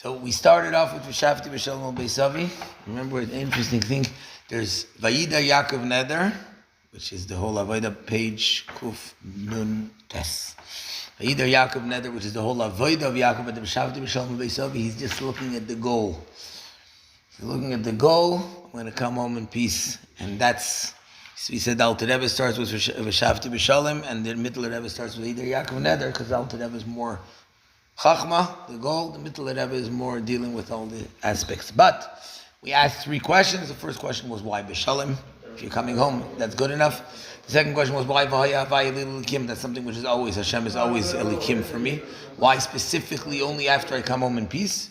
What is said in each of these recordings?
So we started off with V'shavti B'Shalom Beisavi. Remember an interesting thing. There's Vayida Yaakov Neder, which is the whole Avodah page Kuf Nun Tes. Vayida Yaakov Neder, which is the whole Avodah of Yaakov at the V'shavti B'Shalom Beisavi. He's just looking at the goal. He's looking at the goal. I'm going to come home in peace, and that's. We said the Alter Rebbe starts with V'shavti B'Shalom, and the Middle Rebbe starts with Vayida Yaakov Neder, because the Alter Rebbe is more Chachma, the goal. The Middle Rebbe is more dealing with all the aspects. But we asked three questions. The first question was why B'Shalom? If you're coming home, that's good enough. The second question was why V'haya Elikim? That's something which is always, Hashem is always Elikim for me. Why specifically only after I come home in peace?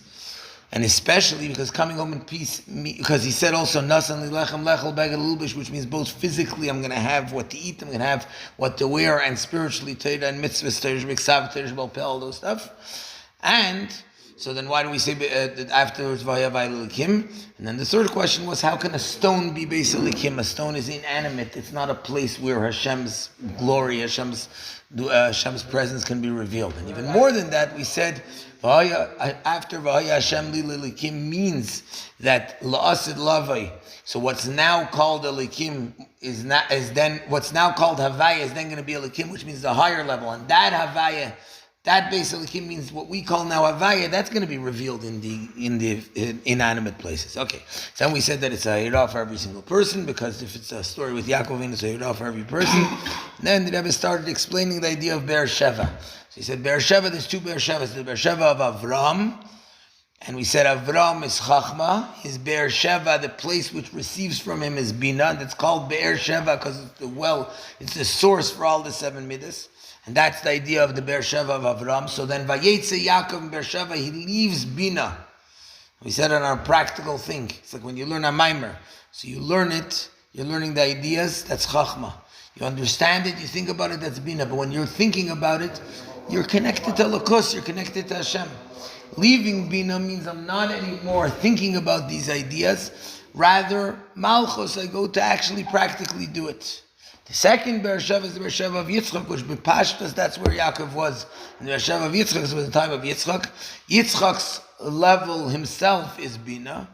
And especially because coming home in peace, because he said also, Nasan Lilechem Lechel Beged Lubish, which means both physically I'm going to have what to eat, I'm going to have what to wear, and spiritually Torah and mitzvahs, Torah Miksav, Torah Balpeh, all those stuff. And so then why do we say afterwards V'haya Elikim? And then the third question was, how can a stone be Beis Elikim? A stone is inanimate. It's not a place where Hashem's glory, Hashem's presence can be revealed. And even more than that, we said, after V'haya Hashem Li Elikim means that La'asid Lavai. So what's now called Elikim is then what's now called Havaya is then going to be Elikim, which means the higher level. And that Havaya, that Beis Elikim means what we call now Havaya. That's going to be revealed in the inanimate places. Okay, so then we said that it's a Hirah for every single person, because if it's a story with Yaakov, it's a Hirah for every person. And then the Rebbe started explaining the idea of Be'er Sheva. So he said Be'er Sheva, there's two Be'er Shevas. The Be'er Sheva of Avram, and we said Avram is Chachma. His Be'er Sheva, the place which receives from him, is Bina. That's called Be'er Sheva because it's the well, it's the source for all the seven midas. And that's the idea of the Be'er Sheva of Avram. So then Vayetze Yaakov in Be'er Sheva, he leaves Bina. We said on our practical thing. It's like when you learn a Maamar. So you learn it, you're learning the ideas, that's Chachma. You understand it, you think about it, that's Bina. But when you're thinking about it, you're connected to Lakus, you're connected to Hashem. Leaving Bina means I'm not anymore thinking about these ideas. Rather, Malchus, I go to actually practically do it. The second Be'er Sheva is the Be'er Sheva of Yitzchak, which B'Pashtas, that's where Yaakov was. And the Be'er Sheva of Yitzchak was the time of Yitzchak. Yitzchak's level himself is Bina.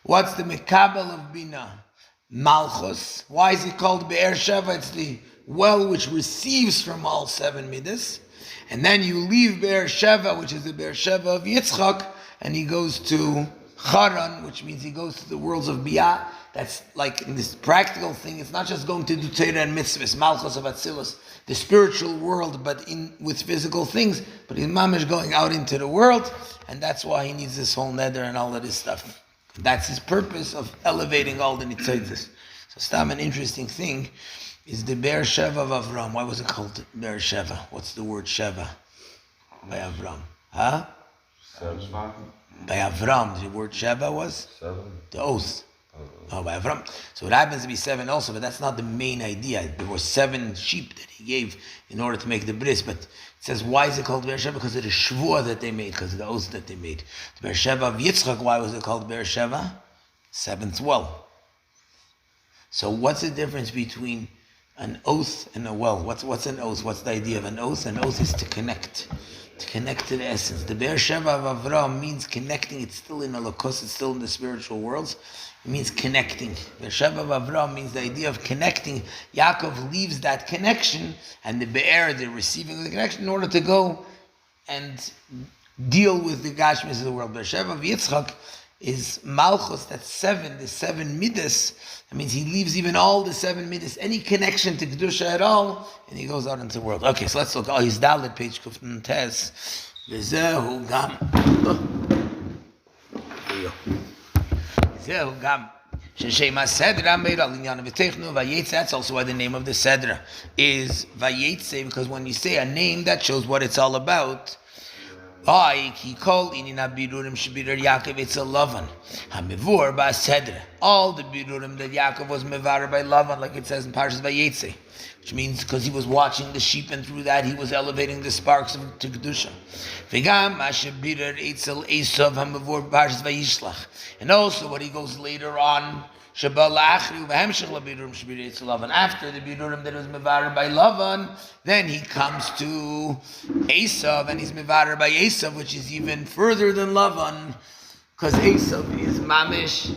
What's the Mekabel of Bina? Malchus. Why is it called Be'er Sheva? It's the well which receives from all seven midas. And then you leave Be'er Sheva, which is the Be'er Sheva of Yitzchak, and he goes to Haran, which means he goes to the worlds of Biyah. That's like in this practical thing, it's not just going to do Torah and mitzvahs, Malchus of Atzilus, the spiritual world, but with physical things. But his mom is going out into the world, and that's why he needs this whole neder and all of this stuff. That's his purpose of elevating all the nitzaitis. So stam, an interesting thing is the Be'er Sheva of Avram. Why was it called Be'er Sheva? What's the word Sheva by Avram? Huh? Seven. By Avram, the word Sheva was? Seven. The oath. Oh, by Avram. So it happens to be seven also, but that's not the main idea. There were 7 sheep that he gave in order to make the bris. But it says, why is it called Be'er Sheva? Because of the shvua that they made, because of the oath that they made. The Be'er Sheva of Yitzchak, why was it called Be'er Sheva? 7th well. So what's the difference between an oath and a well? What's an oath? What's the idea of an oath? An oath is to connect to the essence. The Be'er Sheva of Avram means connecting. It's still in Holocaust, it's still in the spiritual worlds. It means connecting. Be'er Sheva of Avram means the idea of connecting. Yaakov leaves that connection, and the Be'er, the receiving of the connection, in order to go and deal with the Gashmis of the world. Be'er Sheva of Yitzchak is Malchus, that's 7, the 7 midas. That means he leaves even all the 7 midas, any connection to Kedusha at all, and he goes out into the world. Okay, so let's look. Oh, he's Dalet, page Kuftan Tes. V'zehu gam. There you go. V'zehu gam. Sheshema Sedra made al inyan v'technu vayetze. That's also why the name of the Sedra is Vayetze, because when you say a name, that shows what it's all about. He called inina birurim shebirar Yaakov. It's a Lavan. Hamivur ba Sedra. All the birurim that Yaakov was mevar by Lavan, like it says in Parshas Vayetze, which means because he was watching the sheep, and through that he was elevating the sparks to Kedusha. V'gam asher birar eitzel Esav hamivur Parshas Vayishlach. And also what he goes later on And after the bidurim that was mevarer by Lavan, then he comes to Esav, and he's mevarer by Esav, which is even further than Lavan, because Esav is mamish,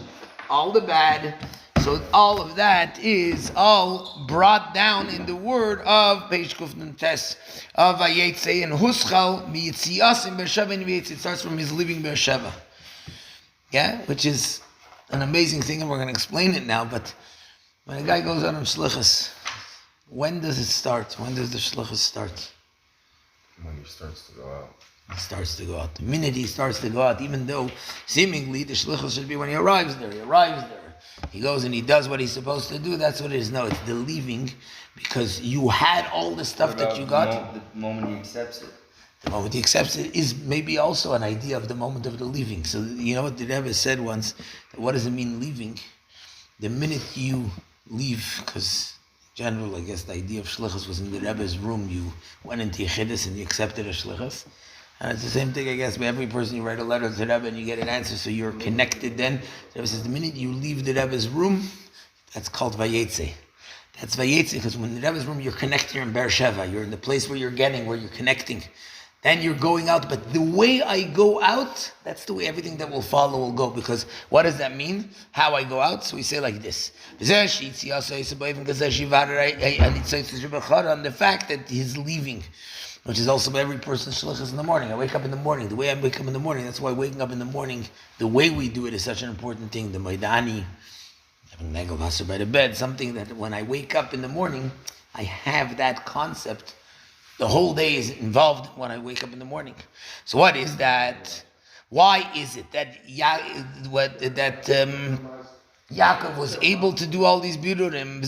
all the bad. So all of that is all brought down in the word of Peish Kuf Nun Tes of Vayetze and Huschal Miyitzias in Beersheba, and it starts from his leaving Beersheba. Yeah, which is an amazing thing, and we're going to explain it now. But when a guy goes out on shlichus, when does it start? When does the shlichus start? When he starts to go out. He starts to go out. The minute he starts to go out, even though seemingly the shlichus should be when he arrives there. He arrives there. He goes and he does what he's supposed to do. That's what it is. No, it's the leaving, because you had all the stuff that you got. The moment he accepts it. The moment he accepts it is maybe also an idea of the moment of the leaving. So you know what the Rebbe said once? What does it mean leaving? The minute you leave, because in general, I guess the idea of shlichus was in the Rebbe's room. You went into Yechidus and you accepted a shlichus. And it's the same thing, I guess, with every person. You write a letter to the Rebbe and you get an answer, so you're connected then. The Rebbe says the minute you leave the Rebbe's room, that's called Vayetze. That's Vayetze, because when the Rebbe's room, you're connected, you're in Beersheba, you're in the place where you're getting, where you're connecting. Then you're going out, but the way I go out, that's the way everything that will follow will go, because what does that mean? How I go out? So we say like this. On the fact that he's leaving, which is also by every person's shlichus in the morning. I wake up in the morning. The way I wake up in the morning, that's why waking up in the morning, the way we do it is such an important thing. The Maidani, having Negel Wasser by the bed, something that when I wake up in the morning, I have that concept. The whole day is involved when I wake up in the morning. So what is that? Why is it that Yaakov was able to do all these bidurim? The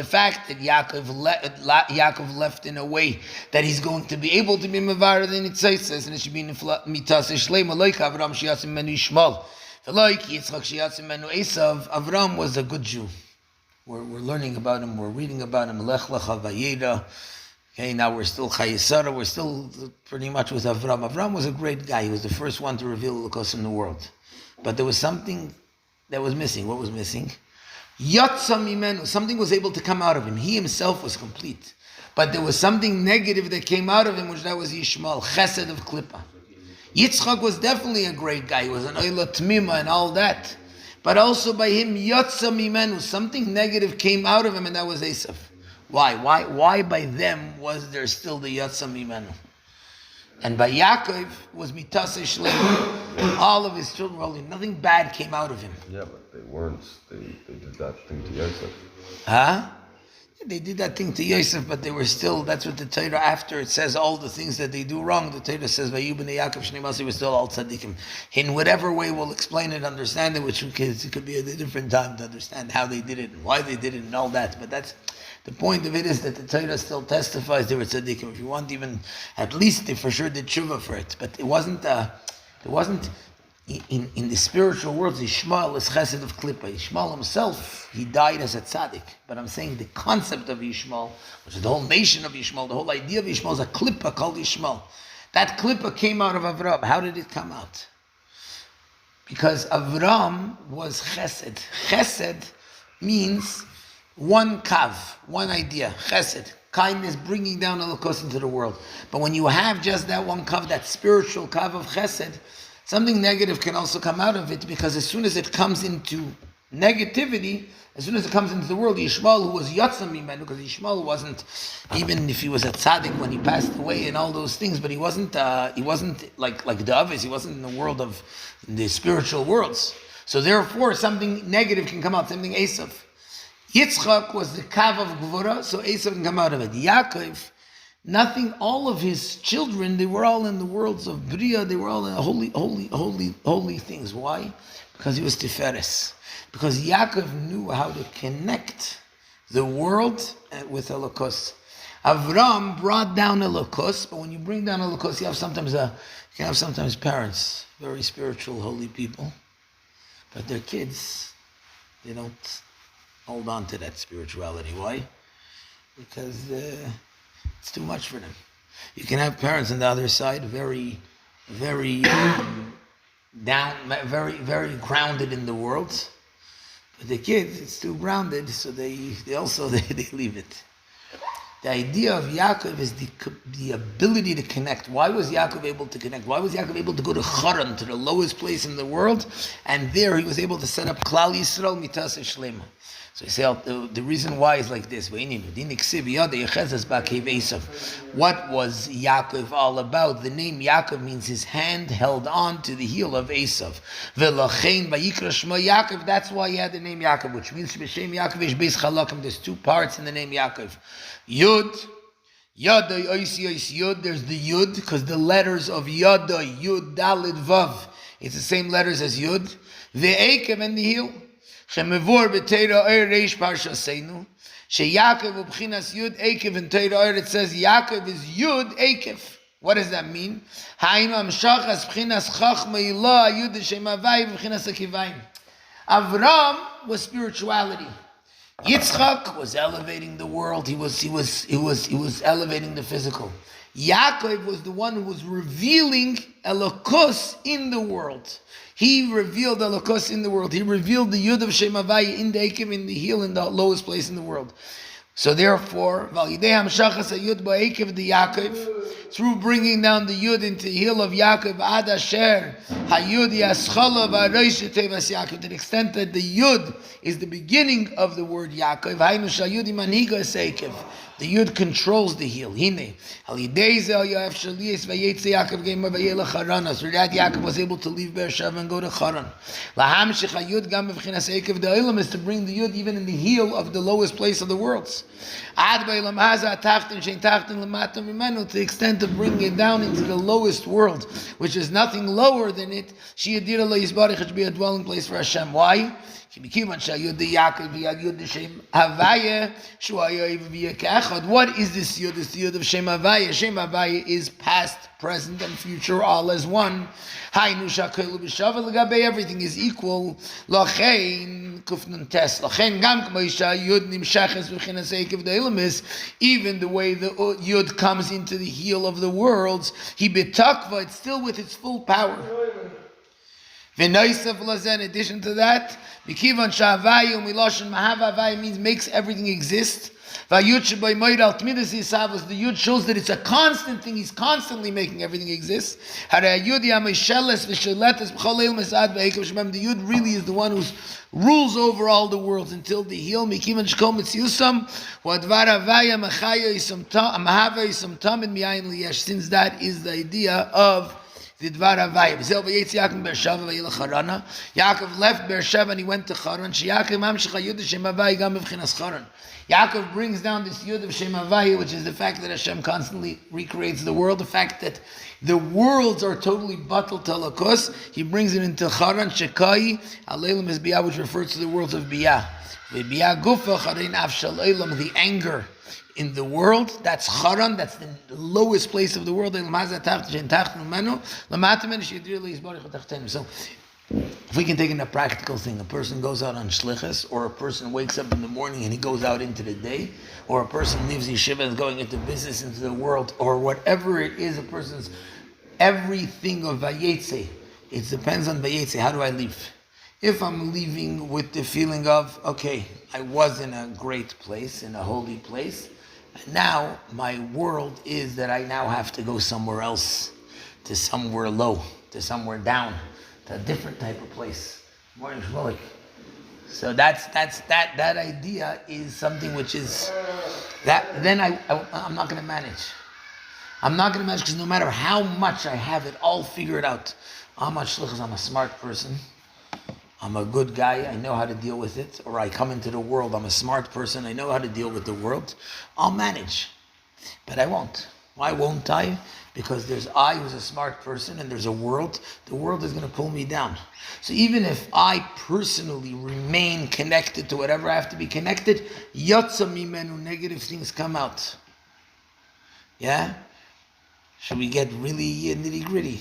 fact that Yaakov left in a way that he's going to be able to be mevarer than it says, and it should be mitase shleima, like Avram shiyasim menu Yishmael, like Yitzchak shiyasim menu Esav. Avram was a good Jew. We're learning about him. We're reading about him. Lech lecha vayeda. Okay, now we're still Chayesara, we're still pretty much with Avram. Avram was a great guy. He was the first one to reveal the Lakos in the world. But there was something that was missing. What was missing? Yatsa mimenu. Something was able to come out of him. He himself was complete. But there was something negative that came out of him, which that was Yishmael, Chesed of Klippa. Yitzchak was definitely a great guy. He was an Oila Tmima and all that. But also by him, Yatsa mimenu. Something negative came out of him, and that was Esav. Why by them was there still the Yatsa Mimenu? And by Yaakov was Mitase Shleim. All of his children were holy. Nothing bad came out of him. Yeah, but they weren't. They did that thing to Yosef. Huh? They did that thing to Yosef, but they were still, that's what the Torah, after it says all the things that they do wrong, the Torah says, Vayu b'nei Yaakov shnei Masi, were still all tzaddikim. In whatever way we'll explain it, understand it, which it could be a different time to understand how they did it and why they did it and all that. But that's, the point of it is that the Torah still testifies they were tzaddikim. If you want, even at least they for sure did tshuva for it. But it wasn't in the spiritual world. Yishmael is chesed of klippa. Yishmael himself, he died as a tzaddik. But I'm saying the concept of Yishmael, which is the whole nation of Yishmael, the whole idea of Yishmael is a klippa called Yishmael. That klippa came out of Avram. How did it come out? Because Avram was chesed. Chesed means one kav, one idea, chesed, kindness, bringing down Elokos into the world. But when you have just that one kav, that spiritual kav of chesed, something negative can also come out of it, because as soon as it comes into negativity, as soon as it comes into the world, Yishmael, who was Yatzam Mimenu, because Yishmael wasn't, even if he was a tzaddik when he passed away and all those things, but he wasn't like the others, he wasn't in the world of the spiritual worlds. So therefore, something negative can come out, something Esav. Yitzchak was the kav of Gvura, so Esav can come out of it. Yaakov, nothing, all of his children, they were all in the worlds of Bria, they were all in holy things. Why? Because he was Tiferes. Because Yaakov knew how to connect the world with Elokos. Avram brought down Elokos, but when you bring down Elokos, you can have sometimes parents, very spiritual, holy people, but their kids, they don't hold on to that spirituality. Why? Because it's too much for them. You can have parents on the other side, very down, very, very grounded in the world. But the kids, it's too grounded, so they also they leave it. The idea of Yaakov is the ability to connect. Why was Yaakov able to connect? Why was Yaakov able to go to Haran, to the lowest place in the world? And there he was able to set up Klal Yisrael Mitas Shlema. So he said the reason why is like this. What was Yaakov all about? The name Yaakov means his hand held on to the heel of Esav. Yaakov, that's why he had the name Yaakov, which means there's two parts in the name Yaakov. Yud, Yud, there's the Yud, because the letters of Yada, Yud, Dalid, Vav, it's the same letters as Yud. The Ekev and the heel. Shemevor b'teira oir reish parshaseinu. Sheyaakov ubchinas Yud Ekev and teira oir. It says Yaakov is Yud Ekev. What does that mean? Hainu amshachas b'chinas chachma ilah Yud shemavai b'chinas akivayim. Avram was spirituality. Yitzchak was elevating the world. He was elevating the physical. Yaakov was the one who was revealing Elokus in the world. He revealed Elokus in the world. He revealed the Yud of Shem Havaya in the Ekev, in the heel, in the lowest place in the world. So therefore, through bringing down the Yud into the heel of Yaakov, Ad Asher, Hayud Yaschala V'Arosh Tevas Yaakov, to the extent that the Yud is the beginning of the word Yaakov, Haynu Shayud Imaniga Seikev. The Yud controls the heel. Hine. So that Yaakov was able to leave Beersheba and go to Haran. The Olam is to bring the Yud even in the heel of the lowest place of the worlds. To the extent of bringing it down into the lowest world, which is nothing lower than it. It should be a dwelling place for Hashem. Why? What is this Yud? It's the Yud of Shem Havaya. Shem Havaya is past, present, and future, all as one. Everything is equal. Even the way the Yud comes into the heel of the worlds, it's still with its full power. In addition to that, Mikivan Shavayu Miloshin Mahavavai means makes everything exist. Vayut Shabai Moed Al Tmidas Yisavos, the Yud shows that it's a constant thing, he's constantly making everything exist. The Yud really is the one who rules over all the worlds until the heel. Mikivan Shkom Mitziyusam, Wadvaravaya Machaya Isam Mahava Isam Tamid Miyayin Liyesh, since that is the idea of the Dvar Havayim. Yaakov left Beersheba and he went to Haran. Yaakov brings down this Yud of Shem Havaya, which is the fact that Hashem constantly recreates the world, the fact that the worlds are totally batal talakos. He brings it into Haran, Shekai, Aleilam is Biyah, which refers to the worlds of Biyah. The anger in the world, that's Haran, that's the lowest place of the world. So, if we can take in a practical thing, a person goes out on shlichus, or a person wakes up in the morning and he goes out into the day, or a person leaves yeshiva and is going into business, into the world, or whatever it is, a person's everything of vayetze, it depends on vayetze. How do I leave? If I'm leaving with the feeling of, okay, I was in a great place, in a holy place, and now my world is that I now have to go somewhere else, to somewhere low, to somewhere down, to a different type of place. So that idea is something which is that. Then I'm not going to manage. I'm not going to manage because no matter how much I have it all figured out, I'm a smart person. I'm a good guy, I know how to deal with it. Or I come into the world, I'm a smart person, I know how to deal with the world. I'll manage. But I won't. Why won't I? Because there's I who's a smart person and there's a world. The world is going to pull me down. So even if I personally remain connected to whatever I have to be connected, yotza mimenu, negative things come out. Yeah? Should we get really nitty gritty?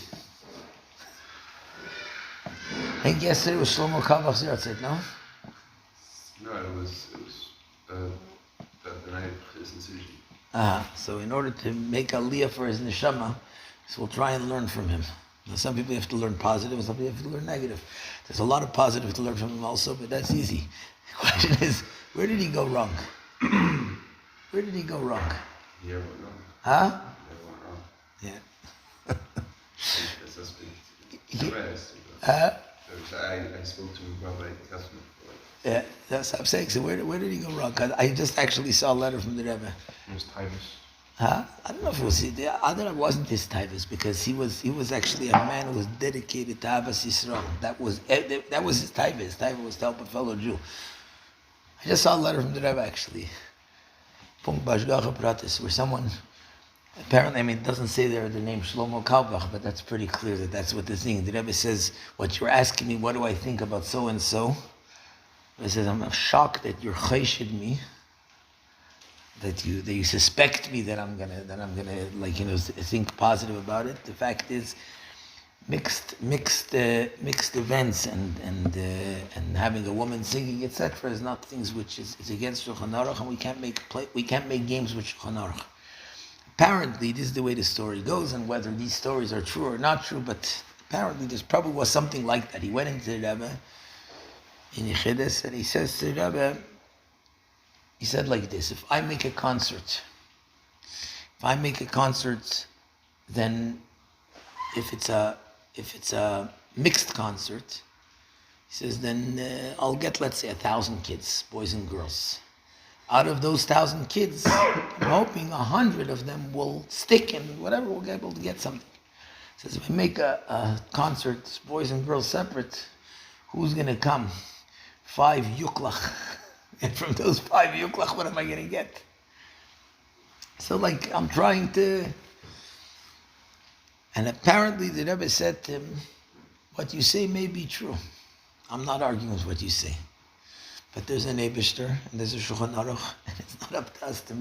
I think yesterday was Shlomo Kavach's yahrzeit, no? No, it was the night of his decision. So in order to make aliyah for his neshama, so we'll try and learn from him. Now, some people have to learn positive, and some people have to learn negative. There's a lot of positive to learn from him also, but that's easy. The question is, where did he go wrong? Where did he go wrong? Yeah, went wrong. Huh? Yeah, went wrong. Yeah. That's just big. I spoke to him about like customer. Yeah, that's what I'm saying. So where did he go wrong? 'Cause I just actually saw a letter from the Rebbe. It was Titus. Huh? I don't know if it was. I don't know. It wasn't his typhus because he was actually a man who was dedicated to Ahavas Yisrael. That was his typhus. His typhus was to help a fellow Jew. I just saw a letter from the Rebbe actually. Punkt Bashgacha Pratis, where someone apparently, it doesn't say there the name Shlomo Kalbach, but that's pretty clear that that's what the thing. The Rebbe says, "What you're asking me, what do I think about so and so?" He says, "I'm shocked that you're chayshid me." That you suspect me that I'm gonna think positive about it. The fact is, mixed events and having a woman singing etc. is not things which is against Shulchan Aruch, and we can't make games with Shulchan Aruch. Apparently, this is the way the story goes, and whether these stories are true or not true, but apparently there probably was something like that. He went into the Rebbe in Yechidus, and he says to the Rebbe. He said like this: if I make a concert, then if it's a mixed concert, he says then I'll get, let's say, 1,000 kids, boys and girls. Out of those 1,000 kids, I'm hoping 100 of them will stick, and whatever we'll be able to get something. He says if I make a concert, boys and girls separate, who's gonna come? 5 yuklach. And from those 5 yuklach, what am I going to get? So I'm trying to... And apparently the Rebbe said to him, what you say may be true. I'm not arguing with what you say. But there's an Eibishter, and there's a Shulchan Aruch, and it's not up to us to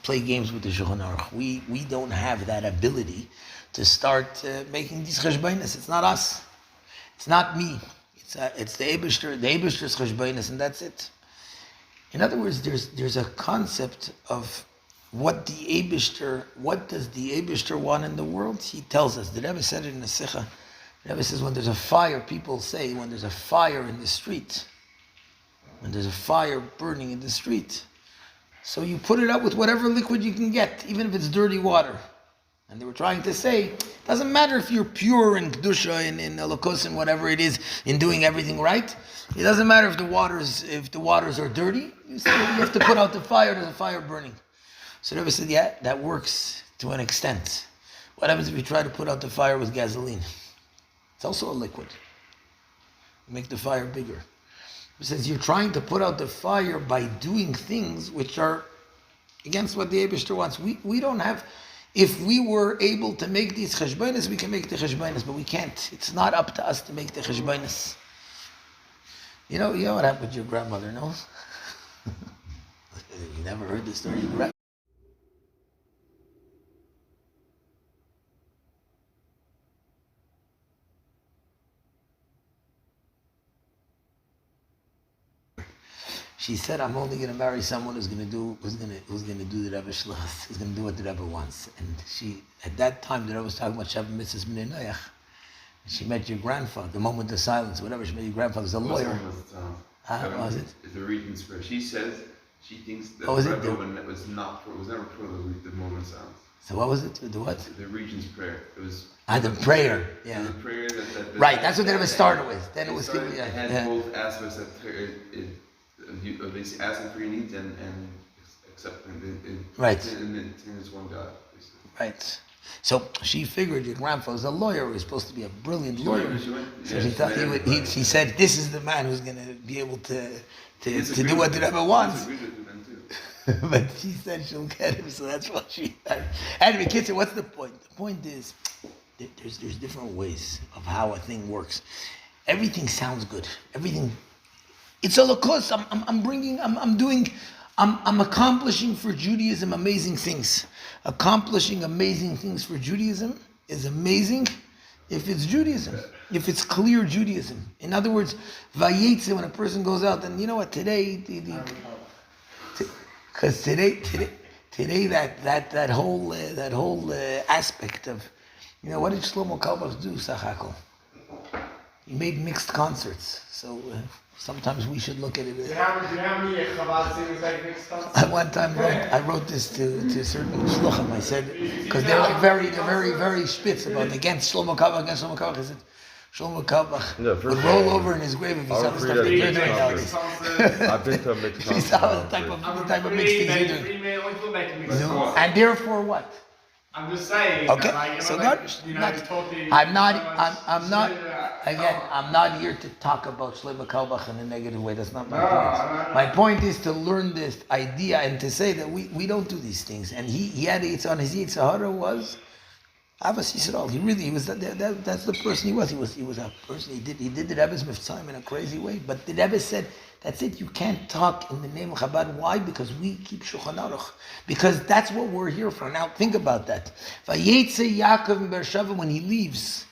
play games with the Shulchan Aruch. We don't have that ability to start making these cheshbainas. It's not us. It's not me. It's the Eibishter's cheshbainas, and that's it. In other words, there's a concept of what does the Eibishter want in the world? He tells us. The Rebbe said it in the Sikha. The Rebbe says when there's a fire, people say when there's a fire in the street, when there's a fire burning in the street, so you put it out with whatever liquid you can get, even if it's dirty water. And they were trying to say, it doesn't matter if you're pure in Kedusha, in Elokos, and whatever it is, in doing everything right. It doesn't matter if the waters are dirty. You have to put out the fire, there's a fire burning. So the Rebbe said, yeah, that works to an extent. What happens if you try to put out the fire with gasoline? It's also a liquid. Make the fire bigger. He says, you're trying to put out the fire by doing things which are against what the Eibishter wants. We don't have... If we were able to make these cheshbainas, we can make the cheshbainas, but we can't. It's not up to us to make the cheshbainas. You know what happened with your grandmother, no? You never heard the story of your grandmother? She said, "I'm only going to marry someone who's going to do the Rebbe shlichus, who's going to do what the Rebbe wants." And she, at that time, the Rebbe was talking about Shabbat Mitzvahs B'nai Noach. She met your grandfather, the moment of silence, whatever. She met your grandfather, was a lawyer. Was it? The Regent's prayer. She says she thinks that the Rebbe was never for the moment of silence. So what was it? The what? The Regent's prayer. It was. The prayer. Yeah. The prayer that right. That's what the Rebbe started with. Then it was. It had both aspects that you basically asking for your needs and accepting it. Right. And it's one God. Basically. Right. So she figured your grandfather was a lawyer. He was supposed to be a brilliant lawyer. So she thought he said, "This is the man who's going to be able to do what the Rebbe wants." But she said she'll get him, so that's what she had. Anyway, kids, what's the point? The point is, there's different ways of how a thing works. Everything sounds good. Everything. It's all a cause. I'm accomplishing for Judaism amazing things. Accomplishing amazing things for Judaism is amazing if it's Judaism, if it's clear Judaism. In other words, vayetze, when a person goes out, and you know what, today, because today that whole aspect of You know, what did Shlomo Kalbach do, Sachako? He made mixed concerts. So sometimes we should look at it. Do you have any Chabad singers like mixed concerts? I one time I wrote this to certain shluchim. I said, because they're like very spitz about against Shlomo Kalbach, I said, Shlomo Kalbach would roll over in his grave if he saw the stuff that you're doing nowadays. I've been to a mixed If he saw the type of mixed things you're doing. And therefore what? I'm just saying. Okay, Like, so like, not, I'm not, again, I'm not here to talk about Shlomo Kalbach in a negative way. That's not my point. No. My point is to learn this idea and to say that we don't do these things. And he had it on his Yitzhahara was Abbas Yisrael. He was that's the person he was. He was a person. He did the Rebbe's Miftzayim in a crazy way. But the Rebbe said, that's it. You can't talk in the name of Chabad. Why? Because we keep Shulchan Aruch. Because that's what we're here for. Now think about that. Vayetze Yaakov in Beersheva, when he leaves.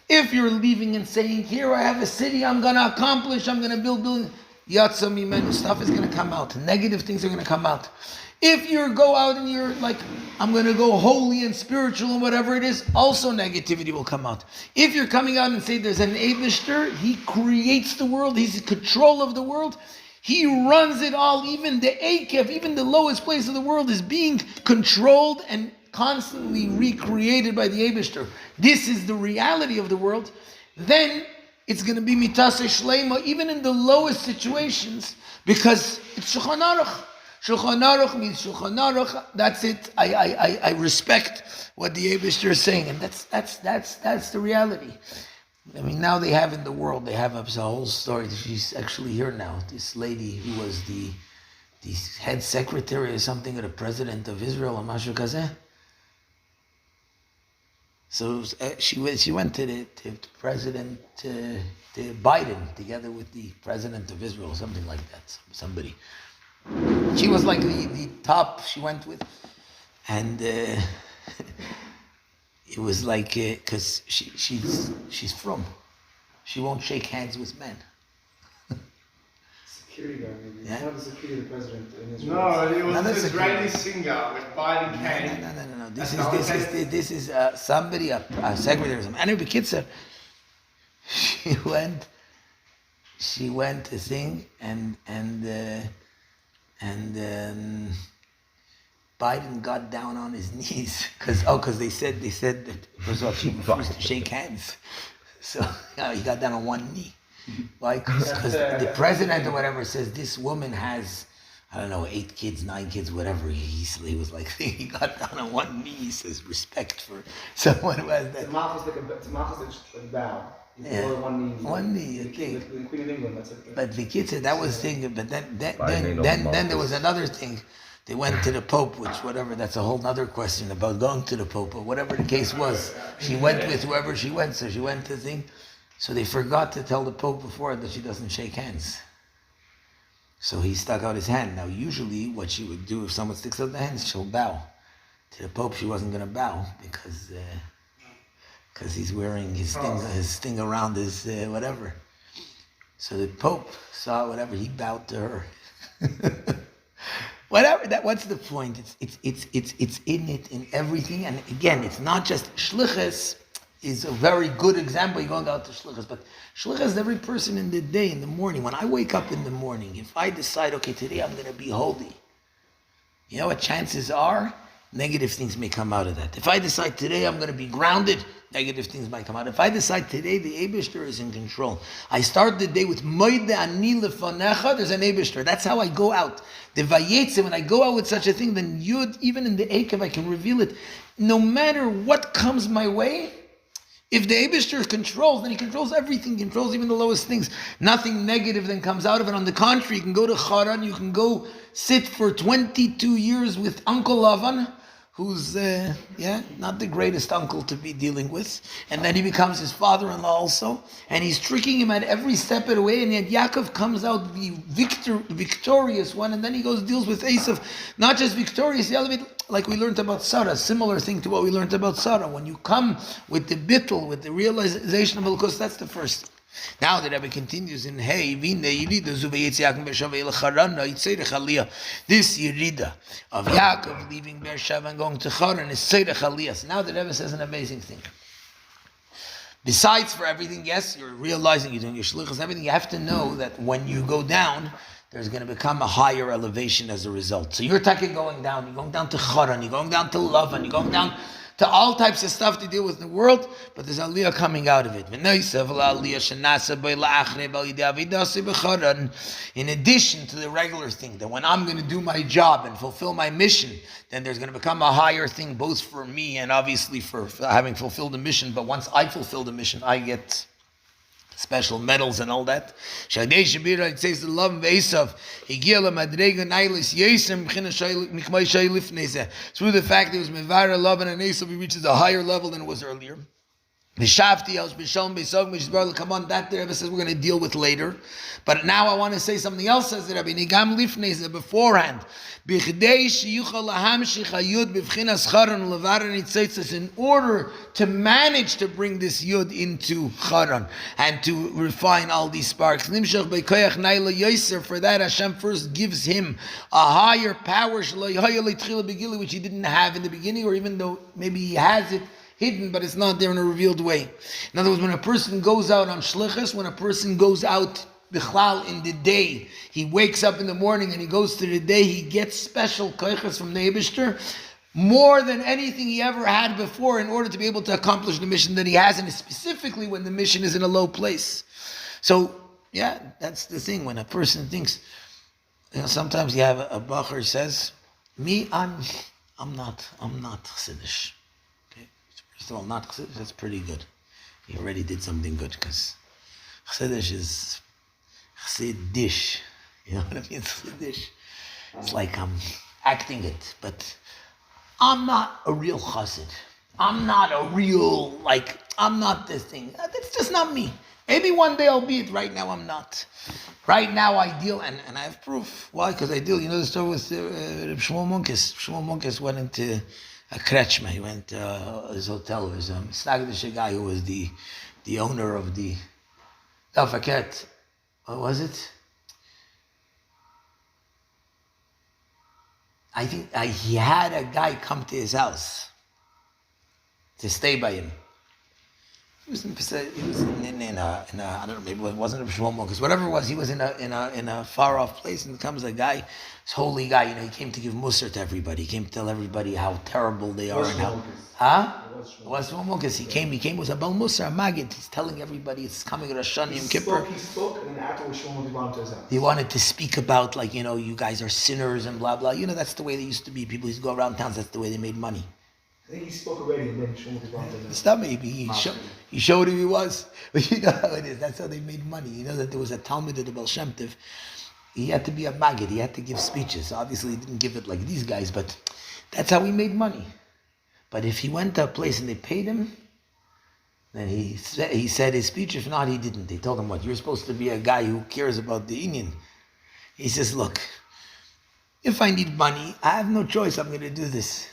If you're leaving and saying, here I have a city I'm going to accomplish, I'm going to build buildings, Yatsa Mimenu, stuff is going to come out. Negative things are going to come out. If you go out and you're like, I'm going to go holy and spiritual and whatever it is, also negativity will come out. If you're coming out and say there's an Eibishter, he creates the world, he's in control of the world, he runs it all, even the Akev, even the lowest place of the world is being controlled and constantly recreated by the Eibishter. This is the reality of the world. Then it's going to be mitase shleima, even in the lowest situations, because it's Shulchan Aruch. Shulchan Aruch means Shulchan Aruch. That's it. I respect what the Eibishter is saying, and that's the reality. I mean, now they have in the world, they have a whole story. She's actually here now. This lady who was the head secretary or something of the president of Israel, Mashu Kazeh. So she went to President to Biden together with the president of Israel, something like that. Somebody. She was like the top she went with, and it was like because she's from, she won't shake hands with men. Security guard, maybe. Yeah? Not the security of the president in Israel. No, it was No, that's an Israeli singer with Biden came. No. This is somebody, a secretary or something. Anyway, Kitzer, she went to sing and Biden got down on his knees because they said that first of all she refused to shake hands, so he got down on one knee. Why? Because the president or whatever says this woman has, I don't know, 8 kids, 9 kids, whatever. He was like, he got down on one knee. He says respect for someone who has that. It's a bow. You Yeah. go to one knee. One knee, The okay. Queen of England, that's it. But the kid said that was thing. But then there was another thing. They went to the Pope, which whatever. That's a whole other question about going to the Pope. But whatever the case was, she went with whoever she went. So she went to thing. So they forgot to tell the Pope before that she doesn't shake hands. So he stuck out his hand. Now usually what she would do if someone sticks out the hands, she'll bow. To the Pope she wasn't going to bow because he's wearing his thing around his whatever. So the Pope saw whatever, he bowed to her. Whatever that. What's the point? It's in it, in everything. And again, it's not just shlichus. Is a very good example. You're going out to shlichus, but shlichus is every person in the day, in the morning. When I wake up in the morning, if I decide, okay, today I'm going to be holy, you know what chances are? Negative things may come out of that. If I decide today I'm going to be grounded, negative things might come out. If I decide today the Eibishter is in control, I start the day with Moide Ani Lefanecha, there's an Eibishter. That's how I go out. The Vayetze, when I go out with such a thing, then Yud, even in the Ekev, I can reveal it. No matter what comes my way, if the Eibishter controls, then he controls everything, he controls even the lowest things. Nothing negative then comes out of it. On the contrary, you can go to Haran, you can go sit for 22 years with Uncle Lavan, who's, not the greatest uncle to be dealing with. And then he becomes his father-in-law also. And he's tricking him at every step of the way. And yet Yaakov comes out the victorious one. And then he deals with Esav. Not just victorious, the other bit, like we learned about Sarah. Similar thing to what we learned about Sarah. When you come with the bittul, with the realization of Malchus, that's the first. Now the Rebbe continues in Hey, this Yerida of Yaakov leaving Beersheva and going to Haran is Seirech Aliyah. So now the Rebbe says an amazing thing. Besides for everything, yes, you're realizing you're doing your shlichus, everything. You have to know that when you go down, there's going to become a higher elevation as a result. So you're going down. You're going down to charan. You're going down to love, and you're going down to all types of stuff to deal with in the world, but there's aliyah coming out of it. In addition to the regular thing, that when I'm going to do my job and fulfill my mission, then there's going to become a higher thing, both for me and obviously for having fulfilled the mission. But once I fulfill the mission, I get special medals and all that. It says the love of Esav. Through the fact that it was Mevara love and Esav, he reaches a higher level than it was earlier. Come on, that the Rebbe says we're going to deal with later. But now I want to say something else, says the Rebbe. Beforehand. In order to manage to bring this yud into charan and to refine all these sparks. For that Hashem first gives him a higher power, which he didn't have in the beginning, or even though maybe he has it hidden, but it's not there in a revealed way. In other words, when a person goes out on shlichus, when a person goes out bichlal in the day, he wakes up in the morning and he goes to the day, he gets special koiches from the Eibishter, more than anything he ever had before, in order to be able to accomplish the mission that he has, and specifically when the mission is in a low place. So, yeah, that's the thing. When a person thinks, sometimes you have a bacher says, me, I'm not chassidish. First of all, not Chassidus, that's pretty good. He already did something good, because Chassidus is Chassidish. You know what I mean? Chassidish. It's like I'm acting it, but I'm not a real Chassid. I'm not a real, I'm not this thing. That's just not me. Maybe one day I'll be it. Right now I'm not. Right now I deal, and I have proof. Why? Because I deal. You know the story with Reb Shmuel Munkes. Shmuel Munkes went into a Kretschmer. He went to his hotel. It was a Snagdish guy who was the owner of the Dafaket. What was it? I think he had a guy come to his house to stay by him. He was in a I don't know, maybe it wasn't a Shlomo, because whatever it was, he was in a far off place, and comes a guy, this holy guy, he came to give musar to everybody. He came to tell everybody how terrible they are and how. It was Shlomo, because he came with a Bal Musar, a Magid. He's telling everybody it's coming at Rosh Hashanah Yom Kippur. He spoke, and then afterwards Shlomo belonged to his house. He wanted to speak about, you guys are sinners and blah blah. That's the way they used to be. People used to go around towns. That's the way they made money. I think he spoke already, and then Shlomo belonged to his house. It's not maybe. He showed who he was. But you know how it is. That's how they made money. You know that there was a Talmud of the Baal Shem Tov. He had to be a Magid. He had to give speeches. Obviously, he didn't give it like these guys, but that's how he made money. But if he went to a place and they paid him, then he said his speech. If not, he didn't. They told him, what? You're supposed to be a guy who cares about the Indian. He says, look, if I need money, I have no choice. I'm going to do this.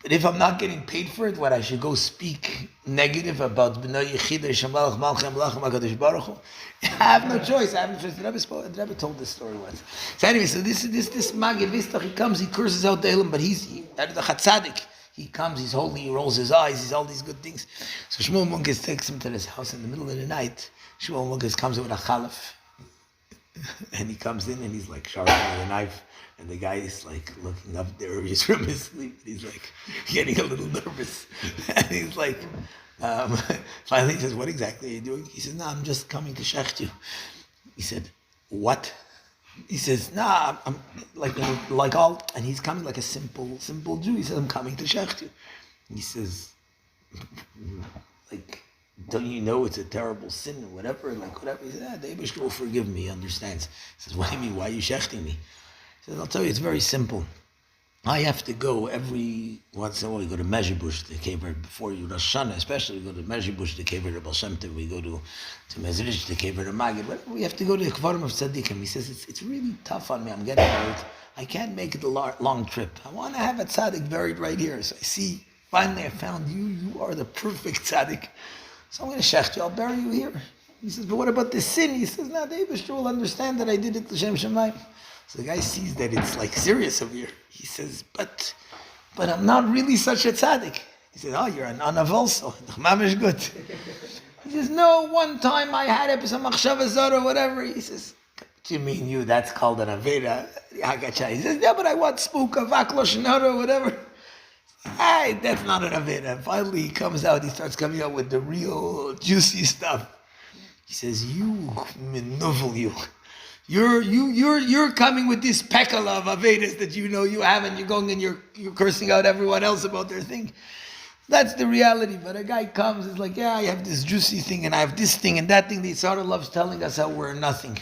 But if I'm not getting paid for it, what, I should go speak negative about B'nai Yechidah, Shemalach, Malchem, Lachem, HaKadosh Baruch Hu? I have no choice. I have no choice. The Rebbe told this story once. So anyway, so this Magid Vistach, he comes, he curses out the Elam, but he's the Chatzadik. He comes, he's holy, he rolls his eyes, he's all these good things. So Shmuel Munkes takes him to his house in the middle of the night. Shmuel Munkes comes in with a chalaf. And he comes in and he's sharpening the knife. And the guy is looking up there, he's from his sleep. He's getting a little nervous. And he's finally he says, what exactly are you doing? He says, no, I'm just coming to shecht you. He said, what? He says, nah, I'm all, and he's coming like a simple Jew. He says, I'm coming to shecht you. He says, don't you know it's a terrible sin or whatever? Whatever. He says, the Eibishter will forgive me, he understands. He says, what do you mean, why are you shechting me? He says, I'll tell you, it's very simple. I have to go every once in a while. We go to Mezhibush, the Kever, before you Rosh Hashanah, especially we go to Mezhibush, the Kever, the Baal Shem Tov. We go to Mezrich, the Kever, the Magid. We have to go to the Kvarim of Tzaddikim. He says, it's really tough on me. I'm getting old. I can't make it a long trip. I want to have a tzaddik buried right here. So I see, finally I found you. You are the perfect tzaddik. So I'm going to shecht you. I'll bury you here. He says, but what about the sin? He says, no, the Eibishter will understand that I did it L'Shem Shamayim. So the guy sees that it's serious over here. He says, but I'm not really such a tzaddik. He says, oh, you're an anav also. Maamar is good. He says, no, one time I had a machshava zara or whatever. He says, what do you mean you? That's called an aveda. He says, yeah, but I want spook of aklosh or whatever. Hey, that's not an aveda. And finally he comes out, he starts coming out with the real juicy stuff. He says, you, minovel, you. You're coming with this pekala of avedas that you know you have, and you're going and you're cursing out everyone else about their thing. That's the reality. But a guy comes, is like, yeah, I have this juicy thing, and I have this thing and that thing. The Yitzhak loves telling us how we're nothing.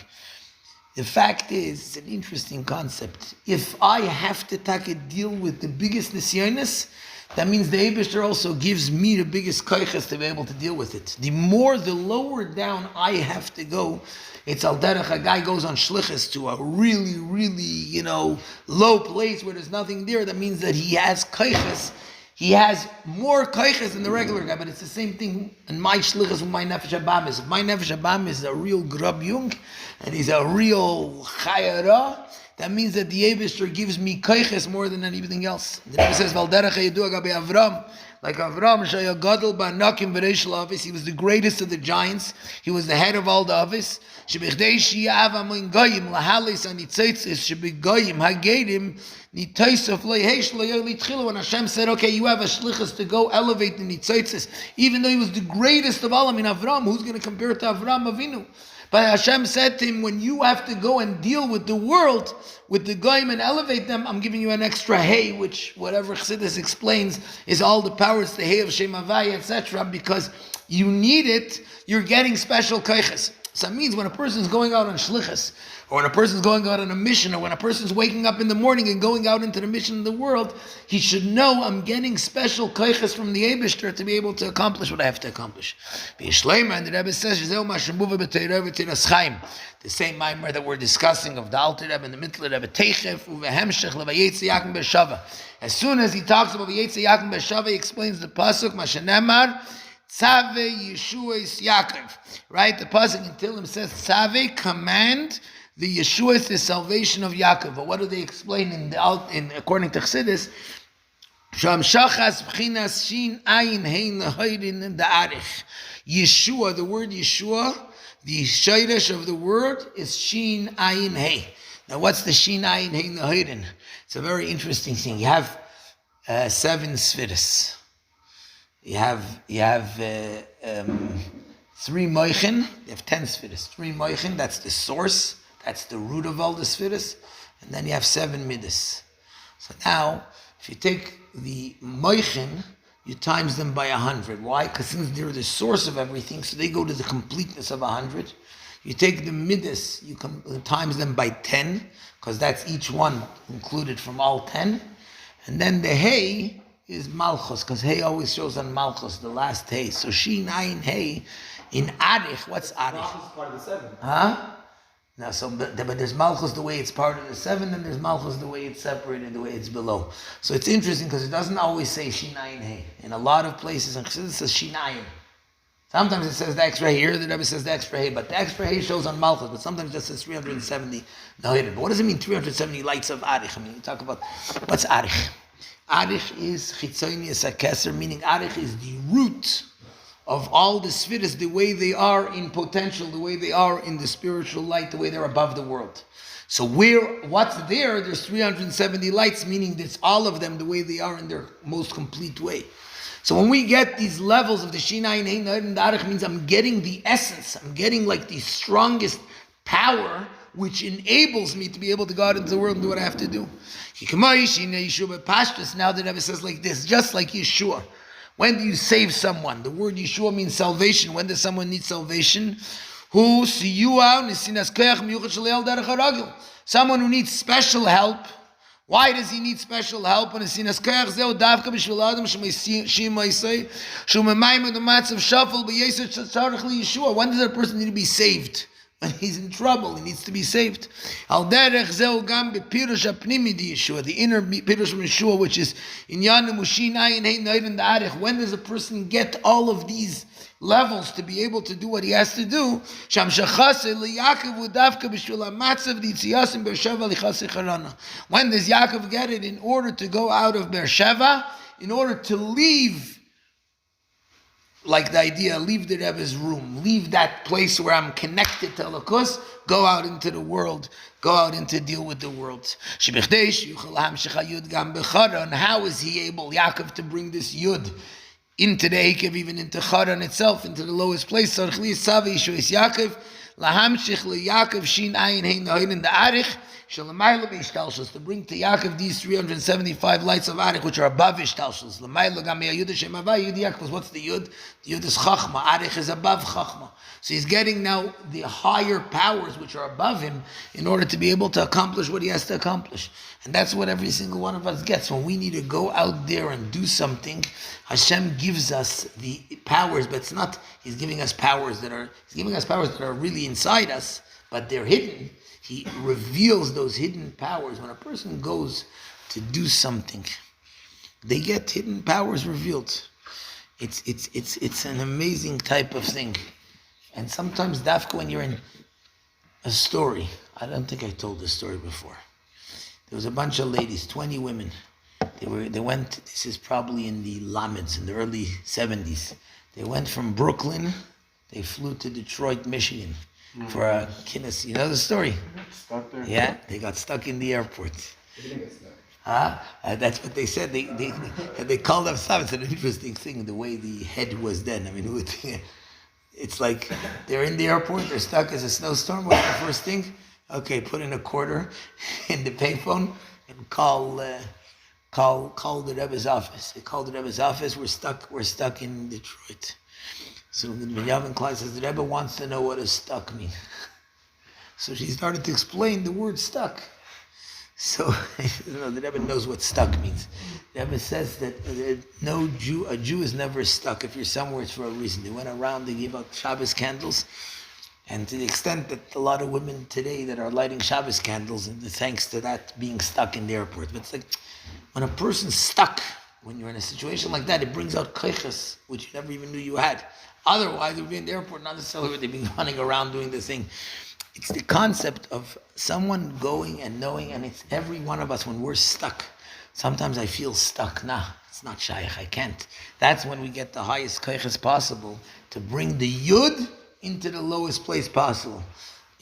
The fact is, it's an interesting concept. If I have to take a deal with the biggest nisyonis, that means the Eibishter also gives me the biggest koiches to be able to deal with it. The lower down I have to go, it's al derech, a guy goes on shlichus to a really, really, low place where there's nothing there. That means that he has koiches. He has more koiches than the regular guy, but it's the same thing in my shlichus with my nefesh abamis. If my nefesh abamis is a real grub yung, and he's a real chayara, that means that the Eibishter gives me koiches more than anything else. The Rebbe says, Valderech yedu agabe Avram, like Avram, Shaya Gadol Banakim Bereish Lavis, he was the greatest of the giants, he was the head of all the Avis, Shebechdei Shiyav Amin Goyim, Lahalis Anitzaitzis, Shebegoyim, Hagedim, Nitaisof Leihesh Le'yoli Tchilu, when Hashem said, okay, you have a shlichus to go elevate the Nitzaitzis, even though he was the greatest of all, Avram, who's going to compare to Avram Avinu? But Hashem said to him, when you have to go and deal with the world, with the goyim and elevate them, I'm giving you an extra hay, which whatever Chassidus explains is all the powers, the hay of Shem Havaya, etc. Because you need it, you're getting special koiches. So that means when a person's going out on shlichus, or when a person's going out on a mission, or when a person's waking up in the morning and going out into the mission of the world, he should know I'm getting special koiches from the Eibishter to be able to accomplish what I have to accomplish. And the Rebbe says, the same Maamar that we're discussing of the Alter Rebbe and the Mittler Rebbe, as soon as he talks about Vayetze Yaakov B'Shava, he explains the pasuk, Mashenemar, Tzave Yeshua is Yaakov. Right? The pasuk in Tehillim says, Tzave, command, the Yeshua is the salvation of Yaakov. But what do they explain in according to Chassidus? Sham shachas b'chinas shin ayin hein lehoydin da'arich. Yeshua, the word Yeshua, the shayresh of the word is shin ayin hey. Now, what's the shin ayin hein lehoydin? It's a very interesting thing. You have 7 spheres. You have 3 moichin. You have 10 spheres. 3 moichin. That's the source. That's the root of all the spheres. And then you have 7 midas. So now, if you take the moichin, you times them by 100. Why? Because since they're the source of everything, so they go to the completeness of 100. You take the midas, you times them by 10, because that's each one included from all 10. And then the hay is malchus, because hay always shows on malchus, the last hay. So shin ayin hay in arich. What's arich? Malchus is part of the 7. Huh? Now, but there's malchus the way it's part of the 7, and there's malchus the way it's separated, the way it's below. So it's interesting because it doesn't always say shin ayin hay. In a lot of places, in Chassidus it says shin ayin. Sometimes it says the extra here, the Rebbe says the extra hay, but the extra hay shows on malchus, but sometimes it just says 370 But what does it mean 370 lights of arich? I mean, you talk about what's arich. Arich is chitzonius hakeser, meaning arich is the root of all the spheres, the way they are in potential, the way they are in the spiritual light, the way they're above the world. So what's there, there's 370 lights, meaning it's all of them the way they are in their most complete way. So when we get these levels of the Shinayin, Hein, and Arich, means I'm getting the essence, I'm getting like the strongest power which enables me to be able to go out into the world and do what I have to do. Now the Rebbe says like this, just like Yeshua. When do you save someone? The word Yeshua means salvation. When does someone need salvation? Someone who needs special help. Why does he need special help? When does a person need to be saved? When he's in trouble, he needs to be saved. The inner pirush of Yeshua, which is in when does a person get all of these levels to be able to do what he has to do? When does Yaakov get it? In order to go out of Beersheba, in order to leave like the idea, leave the Rebbe's room, leave that place where I'm connected to Elokus, go out into the world, go out and to deal with the world. And how is he able, Yaakov, to bring this Yud into the Ekev, even into Charan itself, into the lowest place? To bring to Yaakov these 375 lights of Arich, which are above Ishtalshus. What's the Yud? The Yud is Chachma. Arich is above Chachma. So he's getting now the higher powers which are above him in order to be able to accomplish what he has to accomplish. And that's what every single one of us gets. When we need to go out there and do something, Hashem gives us the powers, but it's not, He's giving us powers that are really inside us, but they're hidden. He reveals those hidden powers. When a person goes to do something, they get hidden powers revealed. It's an amazing type of thing. And sometimes, Dafka, when you're in a story, I don't think I told this story before. There was a bunch of ladies, 20 women. They went, this is probably in the Lameds, in the early 70s. They went from Brooklyn, they flew to Detroit, Michigan for a kinnis. You know the story? Stuck there? Yeah, they got stuck in the airport. They didn't get stuck. That's what they said. They called them stuff. It's an interesting thing, the way the head was then. I mean, it's like they're in the airport, they're stuck as a snowstorm. What's the first thing? Okay, put in a quarter in the payphone and call the Rebbe's office. They called the Rebbe's office. We're stuck in Detroit. So Yavin Klein says, the Rebbe wants to know what does stuck mean. So she started to explain the word stuck. So the Rebbe knows what stuck means. The Rebbe says that a Jew is never stuck. If you're somewhere, it's for a reason. They went around, they gave out Shabbos candles. And to the extent that a lot of women today that are lighting Shabbos candles, and thanks to that being stuck in the airport. But it's like, when a person's stuck, when you're in a situation like that, it brings out koiches, which you never even knew you had. Otherwise, you'd be in the airport, not necessarily would they be running around doing the thing. It's the concept of someone going and knowing, and it's every one of us when we're stuck. Sometimes I feel stuck. Nah, it's not shaykh, I can't. That's when we get the highest koiches possible to bring the yud into the lowest place possible.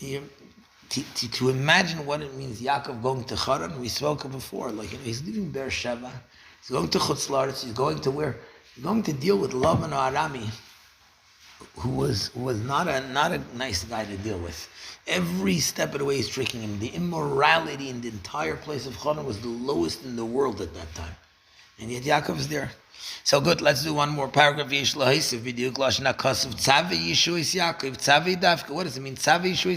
To imagine what it means, Yaakov going to Charan, we spoke of before, he's leaving Beersheba, he's going to Chutz La'aretz, he's going to where? He's going to deal with Lavan Arami, who was not a nice guy to deal with. Every step of the way he's tricking him. The immorality in the entire place of Charan was the lowest in the world at that time. And yet Yaakov is there. So good, let's do one more paragraph. What does it mean, Tzaveh Yeshuas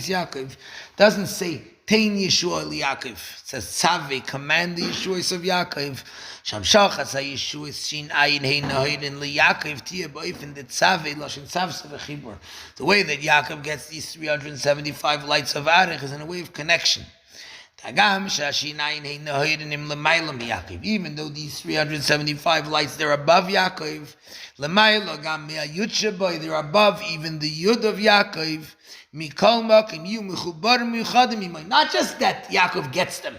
Yaakov? Doesn't say Tein Yeshua Yaakov. It says Tzaveh, command the Yeshuas of Yaakov. Shamshachas HaYeshuas Shin Ayin Hein Nahoidin LeYaakov Tia Ba'ifin the Tzaveh Lashon Tzavse V'Chibur. The way that Yaakov gets these 375 lights of Arich is in a way of connection. Even though these 375 lights, they're above Yaakov, they're above even the Yud of Yaakov. Not just that Yaakov gets them.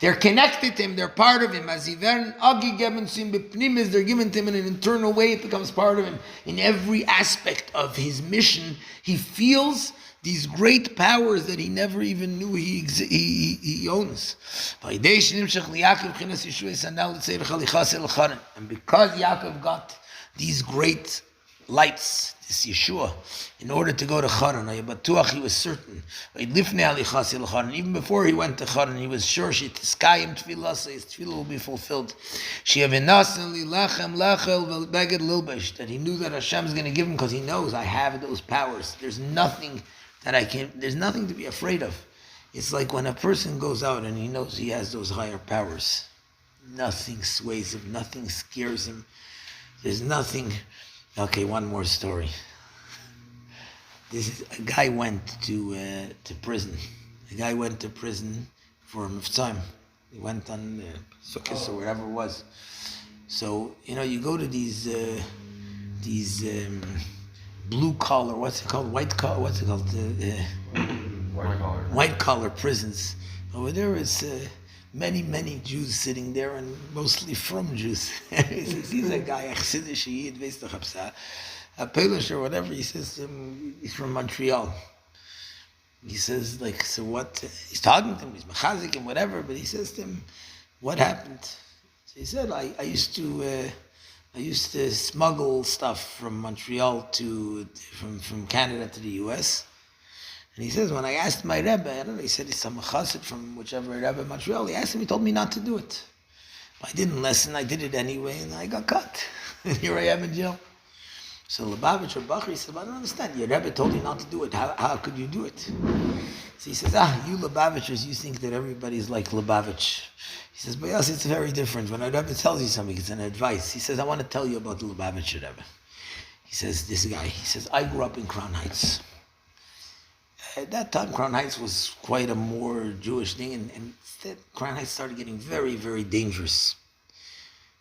They're connected to him, they're part of him. They're given to him in an internal way, it becomes part of him. In every aspect of his mission, he feels these great powers that he never even knew he owns. And because Yaakov got these great lights, this Yeshua, in order to go to Charan, he was certain. Even before he went to Charan, he was sure his tefillah will be fulfilled. That he knew that Hashem is going to give him because he knows I have those powers. There's nothing to be afraid of. It's like when a person goes out and he knows he has those higher powers. Nothing sways him, nothing scares him. There's nothing. Okay, one more story. A guy went to prison. A guy went to prison for a Miftzayim. He went on Sukkot or wherever it was. So, you go to these blue collar, white collar. White collar prisons. Over there is many Jews sitting there, and mostly from Jews. He says, he's a guy, a Chassidish Yid, a Polish or whatever. He says, he's from Montreal. He says, like, so what? He's talking to him, he's mechazik and whatever, but he says to him, what happened? So he said, I used to smuggle stuff from Montreal from Canada to the U.S. And he says, when I asked my Rebbe, I don't know, he said he's some chassid from whichever Rebbe in Montreal, he asked him, he told me not to do it. I didn't listen, I did it anyway, and I got caught. And here I am in jail. So Lubavitch or Bachri said, I don't understand. Your Rebbe told you not to do it. How could you do it? So he says, you Lubavitchers, you think that everybody's like Lubavitch. He says, but yes, it's very different. When a Rebbe tells you something, it's an advice. He says, I want to tell you about the Lubavitcher Rebbe. He says, this guy, he says, I grew up in Crown Heights. At that time, Crown Heights was quite a more Jewish thing, and instead, Crown Heights started getting very, very dangerous.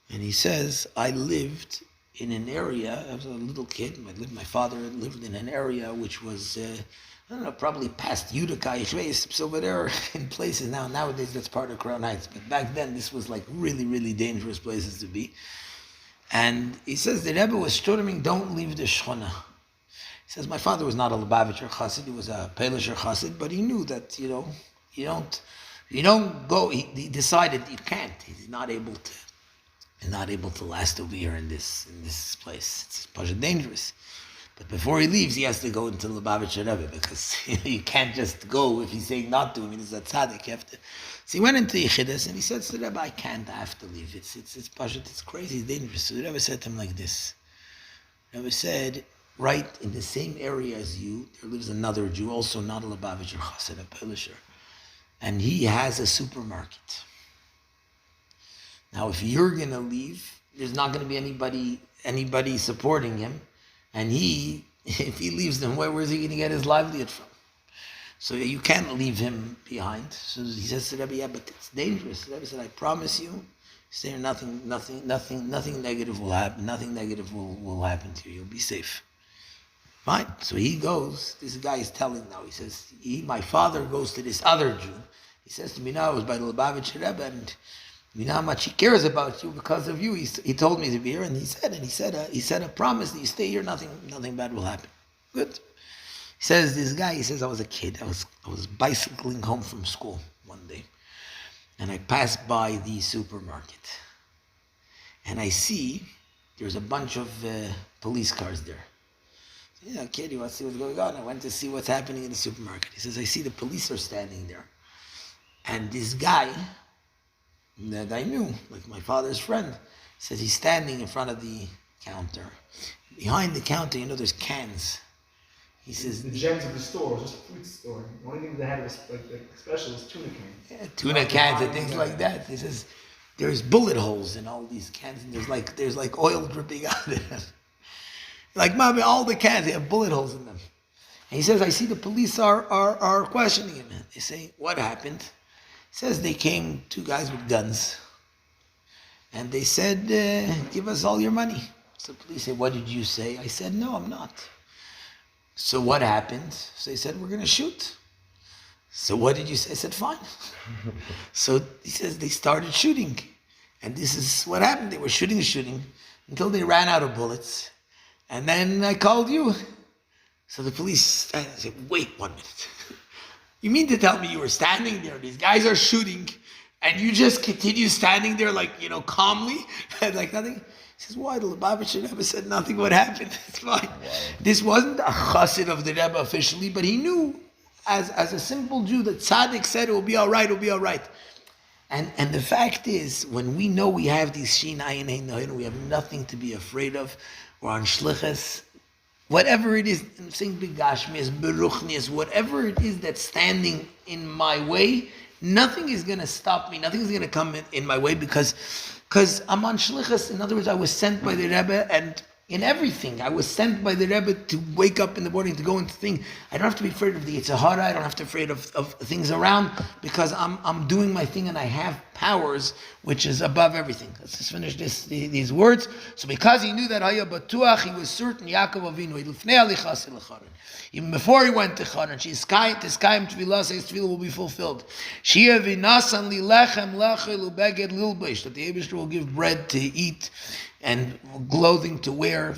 And he says, I lived in an area, I was a little kid, my father lived in an area which was, I don't know, probably past Utica, so over there in places nowadays that's part of Crown Heights, but back then this was like really, really dangerous places to be. And he says the Rebbe was storming, don't leave the Shchona. He says, my father was not a Lubavitcher Chassid, he was a Polisher Chassid, but he knew that, you don't go, he decided you can't, he's not able to last over here in this place. It's pretty dangerous. But before he leaves, he has to go into Lubavitcher Rebbe, because you can't just go if he's saying not to. I mean, it's a tzaddik. You have to. So he went into Yechidus and he said to the Rebbe, I can't, I have to leave. It's crazy, it's dangerous. So the Rebbe said to him like this. The Rebbe said, right in the same area as you, there lives another Jew, also not a Lubavitcher Chassid, a Polisher. And he has a supermarket. Now, if you're going to leave, there's not going to be anybody supporting him. And if he leaves them, where's he going to get his livelihood from? So you can't leave him behind. So he says to the Rebbe, yeah, but it's dangerous. The Rebbe said, I promise you, say nothing negative will happen. Nothing negative will happen to you. You'll be safe. Fine. So he goes. This guy is telling now. He says, my father goes to this other Jew. He says to me, no, I was by the Lubavitcher Rebbe, and you know how much he cares about you because of you. He told me to be here, and he said a promise that you stay here, nothing bad will happen. Good. He says, this guy, I was a kid. I was bicycling home from school one day, and I passed by the supermarket, and I see there's a bunch of police cars there. So, kid, you want to see what's going on? I went to see what's happening in the supermarket. He says, I see the police are standing there, and this guy that I knew, like my father's friend, says he's standing in front of the counter. Behind the counter, there's cans. He says the gems of the store, just a fruit store. The only thing they had was like special was tuna cans. Yeah, tuna cans and things like that. He says there's bullet holes in all these cans, and there's like oil dripping out of them. Like Maamar, all the cans, they have bullet holes in them. And he says, I see the police are questioning him. They say, what happened? He says they came, two guys with guns, and they said, give us all your money. So the police said, what did you say? I said, no, I'm not. So what happened? So they said, we're going to shoot. So what did you say? I said, fine. So he says they started shooting. And this is what happened. They were shooting until they ran out of bullets. And then I called you. So the police said, wait 1 minute. You mean to tell me you were standing there, these guys are shooting, and you just continue standing there like, calmly, like nothing? He says, why? The Lubavitcher Rebbe said nothing would happen. It's fine. Wow. This wasn't a chassid of the Rebbe officially, but he knew, as a simple Jew, that tzaddik said it will be all right. And the fact is, when we know we have these shin ayin ein nohin, we have nothing to be afraid of. We're on shlichus. Whatever it is, I'm saying begashmias, beruchnias, whatever it is that's standing in my way, nothing is going to stop me. Nothing is going to come in my way because I'm on shlichus. In other words, I was sent by the Rebbe, and in everything. I was sent by the Rebbe to wake up in the morning to go into thing. I don't have to be afraid of the Yetzer Hara. I don't have to be afraid of things around because I'm doing my thing and I have powers which is above everything. Let's just finish these words. So because he knew that Haya Batuach, he was certain Yaakov Avinu even before he went to Charan, his Tefillah says Tefillah will be fulfilled. That the Eibishter will give bread to eat and clothing to wear.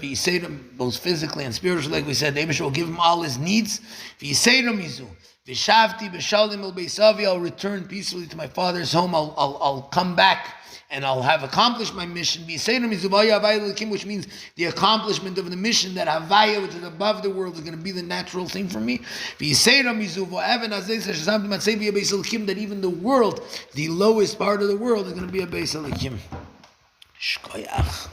Both physically and spiritually, like we said, the Eibishter will give him all his needs. I'll return peacefully to my father's home. I'll come back and I'll have accomplished my mission, which means the accomplishment of the mission, that Havaya, which is above the world, is going to be the natural thing for me. That even the world, the lowest part of the world, is going to be a Beis Elikim. Shkoyach.